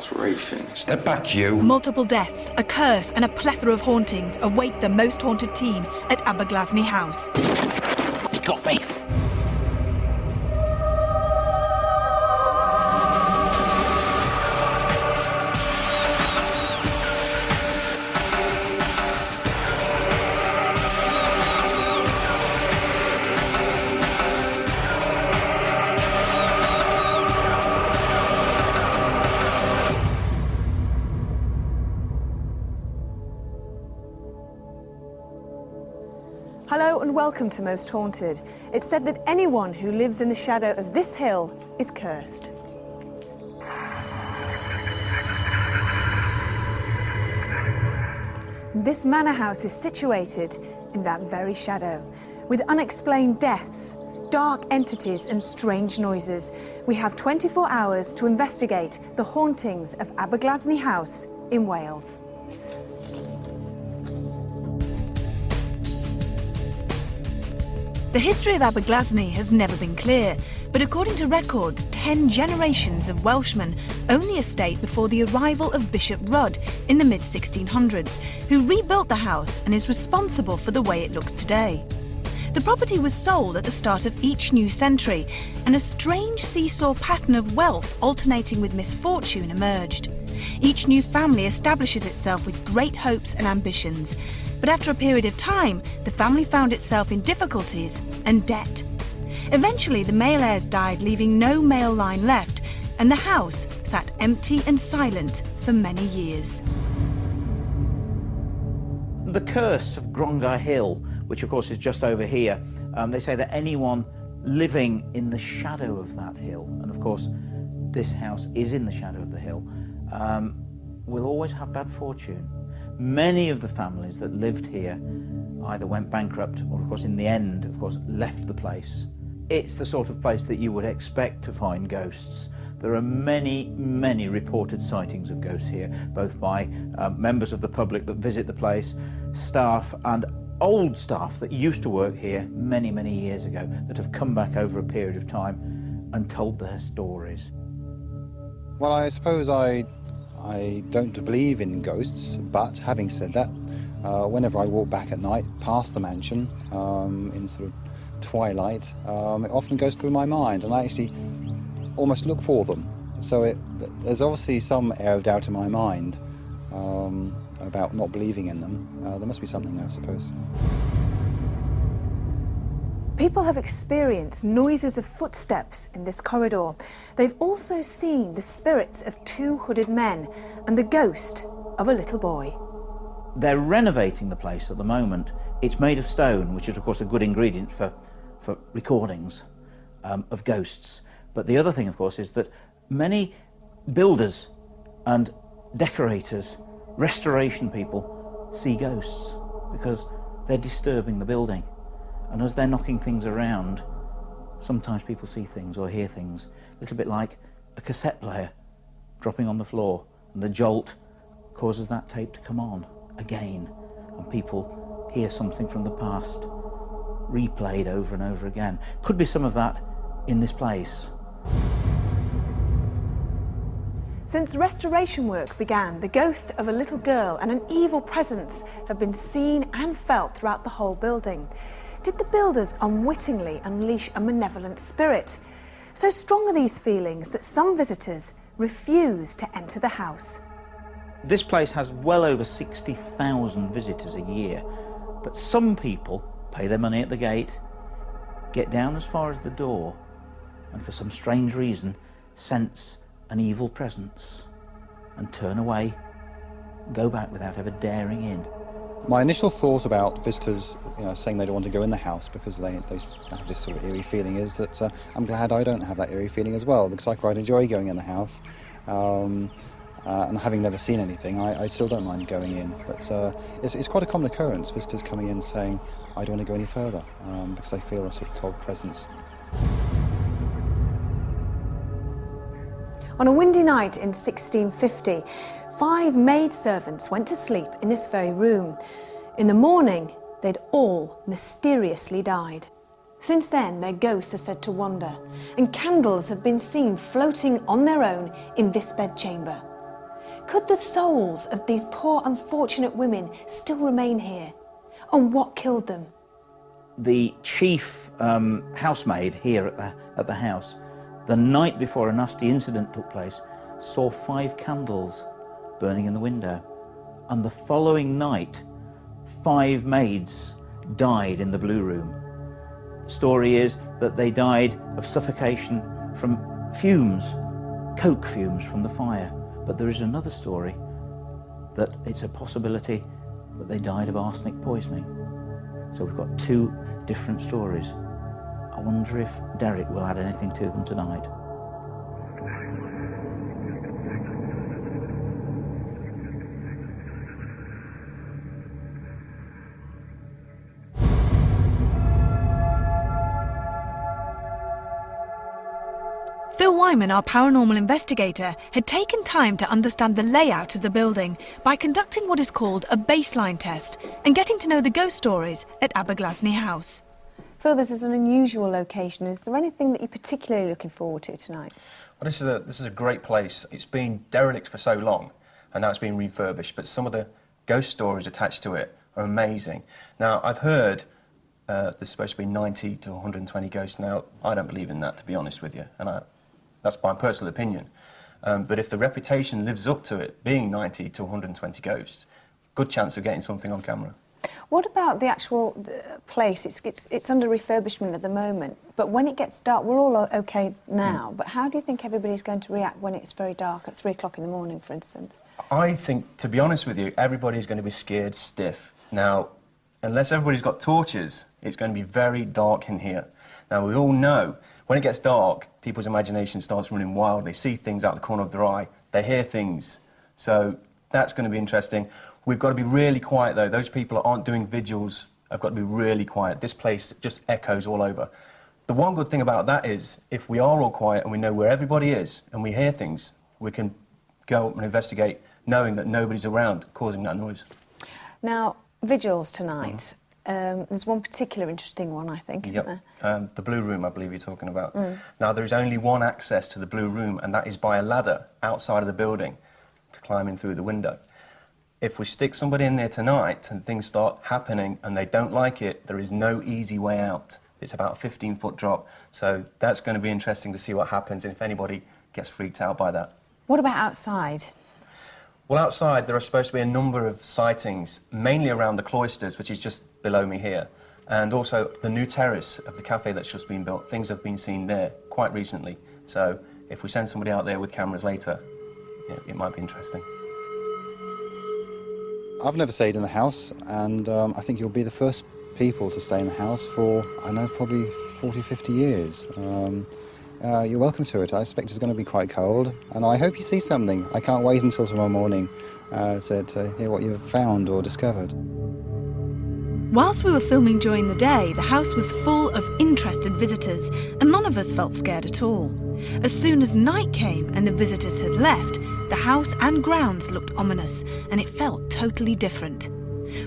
heart's racing. Step back, you. Multiple deaths, a curse and a plethora of hauntings await the most haunted team at Aberglasney House. It's got me. Hello and welcome to Most Haunted. It's said that anyone who lives in the shadow of this hill is cursed. This manor house is situated in that very shadow, with unexplained deaths, dark entities and strange noises. We have 24 hours to investigate the hauntings of Aberglasney House in Wales. The history of Aberglasney has never been clear, but according to records, 10 generations of Welshmen owned the estate before the arrival of Bishop Rudd in the mid-1600s, who rebuilt the house and is responsible for the way it looks today. The property was sold at the start of each new century, and a strange seesaw pattern of wealth alternating with misfortune emerged. Each new family establishes itself with great hopes and ambitions, but after a period of time, the family found itself in difficulties and debt. Eventually, the male heirs died, leaving no male line left, and the house sat empty and silent for many years. The curse of Grongar Hill, which of course is just over here, they say that anyone living in the shadow of that hill, and of course this house is in the shadow of the hill, will always have bad fortune. Many of the families that lived here either went bankrupt or, of course, in the end, of course, left the place. It's the sort of place that you would expect to find ghosts. There are many, many reported sightings of ghosts here, both by members of the public that visit the place, staff and old staff that used to work here many, many years ago that have come back over a period of time and told their stories. Well, I suppose I don't believe in ghosts, but having said that, whenever I walk back at night past the mansion in sort of twilight, it often goes through my mind, and I actually almost look for them. So there's obviously some air of doubt in my mind about not believing in them. There must be something there, I suppose. People have experienced noises of footsteps in this corridor. They've also seen the spirits of 2 hooded men and the ghost of a little boy. They're renovating the place at the moment. It's made of stone, which is of course a good ingredient for recordings of ghosts. But the other thing, of course, is that many builders and decorators, restoration people, see ghosts because they're disturbing the building. And as they're knocking things around, sometimes people see things or hear things, a little bit like a cassette player dropping on the floor, and the jolt causes that tape to come on again, and people hear something from the past replayed over and over again. Could be some of that in this place. Since restoration work began, the ghost of a little girl and an evil presence have been seen and felt throughout the whole building. Did the builders unwittingly unleash a malevolent spirit? So strong are these feelings that some visitors refuse to enter the house. This place has well over 60,000 visitors a year, but some people pay their money at the gate, get down as far as the door, and for some strange reason sense an evil presence and turn away and go back without ever daring in. My initial thought about visitors, saying they don't want to go in the house because they have this sort of eerie feeling is that I'm glad I don't have that eerie feeling as well, because I quite enjoy going in the house. And having never seen anything, I still don't mind going in. But it's quite a common occurrence, visitors coming in saying, I don't want to go any further, because they feel a sort of cold presence. On a windy night in 1650, 5 maidservants went to sleep in this very room. In the morning, they'd all mysteriously died. Since then, their ghosts are said to wander, and candles have been seen floating on their own in this bedchamber. Could the souls of these poor, unfortunate women still remain here? And what killed them? The chief housemaid here at the house, the night before a nasty incident took place, saw 5 candles burning in the window. And the following night, 5 maids died in the blue room. The story is that they died of suffocation from fumes, coke fumes from the fire. But there is another story that it's a possibility that they died of arsenic poisoning. So we've got 2 different stories. I wonder if Derek will add anything to them tonight. Phil Wyman, our paranormal investigator, had taken time to understand the layout of the building by conducting what is called a baseline test and getting to know the ghost stories at Aberglasney House. Phil, this is an unusual location. Is there anything that you're particularly looking forward to tonight? Well, this is a great place. It's been derelict for so long, and now it's been refurbished, but some of the ghost stories attached to it are amazing. Now, I've heard there's supposed to be 90 to 120 ghosts. Now, I don't believe in that, to be honest with you, and that's my personal opinion. But if the reputation lives up to it being 90 to 120 ghosts, good chance of getting something on camera. What about the actual place? It's under refurbishment at the moment, but when it gets dark, we're all okay now, but how do you think everybody's going to react when it's very dark at 3 o'clock in the morning, for instance? I think, to be honest with you, everybody's going to be scared stiff. Now, unless everybody's got torches, it's going to be very dark in here. Now, we all know when it gets dark, people's imagination starts running wild. They see things out the corner of their eye. They hear things. So that's going to be interesting. We've got to be really quiet, though. Those people that aren't doing vigils have got to be really quiet. This place just echoes all over. The one good thing about that is, if we are all quiet and we know where everybody is and we hear things, we can go up and investigate knowing that nobody's around causing that noise. Now, vigils tonight. There's one particular interesting one, I think, isn't there? The blue room, I believe you're talking about. Now, there is only one access to the blue room, and that is by a ladder outside of the building to climb in through the window. If we stick somebody in there tonight and things start happening and they don't like it, there is no easy way out. It's about a 15-foot drop, so that's going to be interesting to see what happens and if anybody gets freaked out by that. What about outside? Well, outside there are supposed to be a number of sightings, mainly around the cloisters, which is just below me here, and also the new terrace of the cafe that's just been built. Things have been seen there quite recently, so if we send somebody out there with cameras later, it might be interesting. I've never stayed in the house, and I think you'll be the first people to stay in the house for, I know, probably 40, 50 years. You're welcome to it. I expect it's going to be quite cold, and I hope you see something. I can't wait until tomorrow morning to hear what you've found or discovered. Whilst we were filming during the day, the house was full of interested visitors, and none of us felt scared at all. As soon as night came and the visitors had left, the house and grounds looked ominous, and it felt totally different.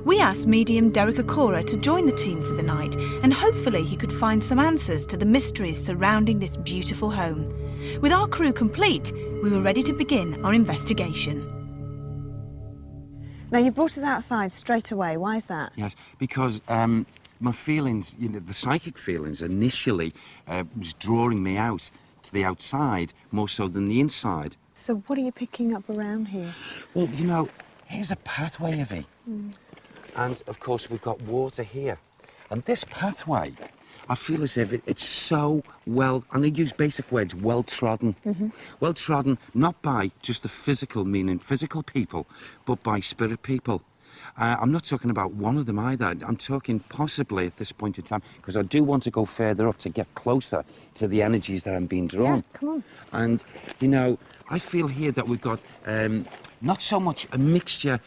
We asked medium Derek Akora to join the team for the night, and hopefully he could find some answers to the mysteries surrounding this beautiful home. With our crew complete, we were ready to begin our investigation. Now, you've brought us outside straight away. Why is that? Yes, because my feelings, the psychic feelings initially was drawing me out to the outside more so than the inside. So what are you picking up around here? Well, here's a pathway, Evie. And, of course, we've got water here. And this pathway, I feel as if it's so well, and I use basic words, well-trodden. Well-trodden, not by just the physical, meaning physical people, but by spirit people. I'm not talking about one of them either. I'm talking possibly at this point in time, because I do want to go further up to get closer to the energies that I'm being drawn. Yeah, come on. And, I feel here that we've got not so much a mixture